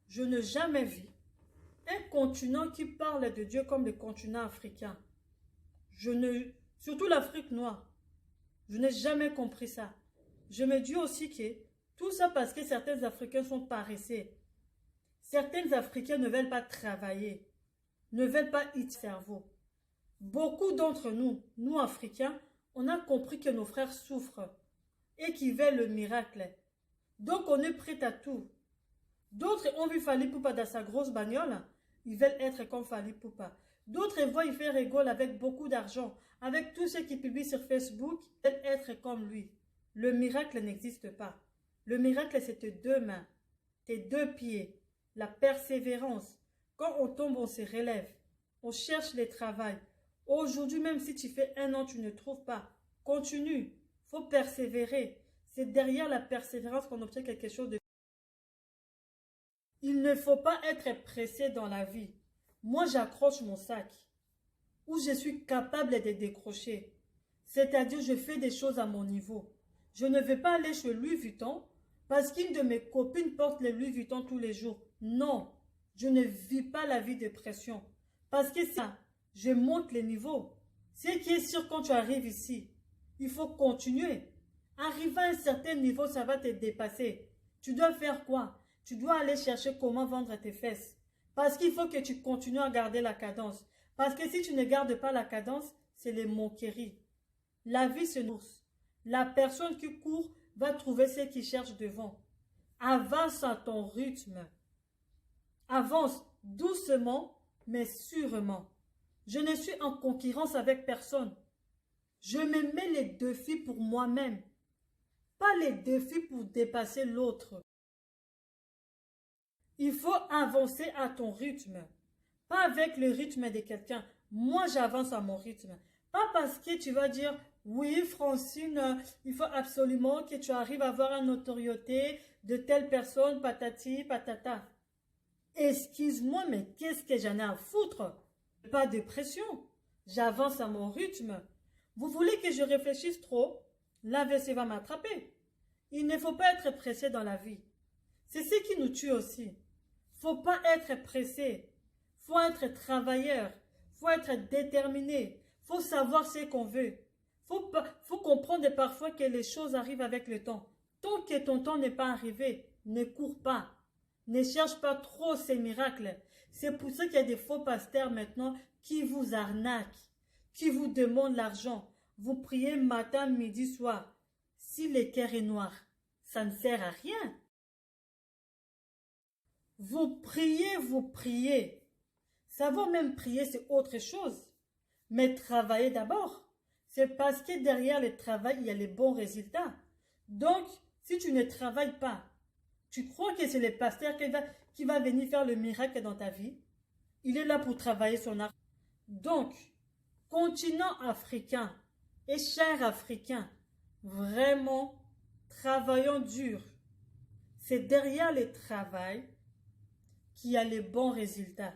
je n'ai jamais vu un continent qui parle de Dieu comme le continent africain. Surtout l'Afrique noire. Je n'ai jamais compris ça. Je me dis aussi que tout ça parce que certains Africains sont paresseux. Certains Africains ne veulent pas travailler, ne veulent pas y cerveau. Beaucoup d'entre nous, nous Africains, on a compris que nos frères souffrent et qu'ils veulent le miracle. Donc on est prêt à tout. D'autres ont vu Fally Ipupa dans sa grosse bagnole, ils veulent être comme Fally Ipupa. D'autres voient il fait rigole avec beaucoup d'argent, avec tous ceux qui publient sur Facebook, ils veulent être comme lui. Le miracle n'existe pas. Le miracle, c'est tes deux mains, tes deux pieds, la persévérance. Quand on tombe, on se relève. On cherche le travail. Aujourd'hui, même si tu fais 1 an, tu ne trouves pas. Continue. Il faut persévérer. C'est derrière la persévérance qu'on obtient quelque chose de... Il ne faut pas être pressé dans la vie. Moi, j'accroche mon sac où je suis capable de décrocher. C'est-à-dire, je fais des choses à mon niveau. Je ne vais pas aller chez Louis Vuitton parce qu'une de mes copines porte les Louis Vuitton tous les jours. Non, je ne vis pas la vie de pression. Parce que ça, je monte les niveaux. Ce qui est sûr quand tu arrives ici, il faut continuer. Arriver à un certain niveau, ça va te dépasser. Tu dois faire quoi? Tu dois aller chercher comment vendre tes fesses. Parce qu'il faut que tu continues à garder la cadence. Parce que si tu ne gardes pas la cadence, c'est les moqueries. La vie se nourrit. La personne qui court va trouver ce qu'il cherche devant. Avance à ton rythme. Avance doucement, mais sûrement. Je ne suis en concurrence avec personne. Je me mets les défis pour moi-même. Pas les défis pour dépasser l'autre. Il faut avancer à ton rythme. Pas avec le rythme de quelqu'un. Moi, j'avance à mon rythme. Pas parce que tu vas dire, oui, Francine, il faut absolument que tu arrives à avoir une notoriété de telle personne, patati, patata. Excuse-moi, mais qu'est-ce que j'en ai à foutre? Pas de pression. J'avance à mon rythme. Vous voulez que je réfléchisse trop? L'AVC va m'attraper. Il ne faut pas être pressé dans la vie. C'est ce qui nous tue aussi. Faut pas être pressé. Faut être travailleur. Faut être déterminé. Faut savoir ce qu'on veut. Faut comprendre parfois que les choses arrivent avec le temps. Tant que ton temps n'est pas arrivé, ne cours pas. Ne cherche pas trop ces miracles. C'est pour ça qu'il y a des faux pasteurs maintenant qui vous arnaquent, qui vous demandent l'argent. Vous priez matin, midi, soir. Si le cœur est noir, ça ne sert à rien. Vous priez, vous priez. Savoir même prier, c'est autre chose. Mais travaillez d'abord. C'est parce que derrière le travail, il y a les bons résultats. Donc, si tu ne travailles pas, tu crois que c'est le pasteur qui va venir faire le miracle dans ta vie? Il est là pour travailler son art. Donc, continent africain et chers africains, vraiment, travaillons dur. C'est derrière le travail qu'il y a les bons résultats.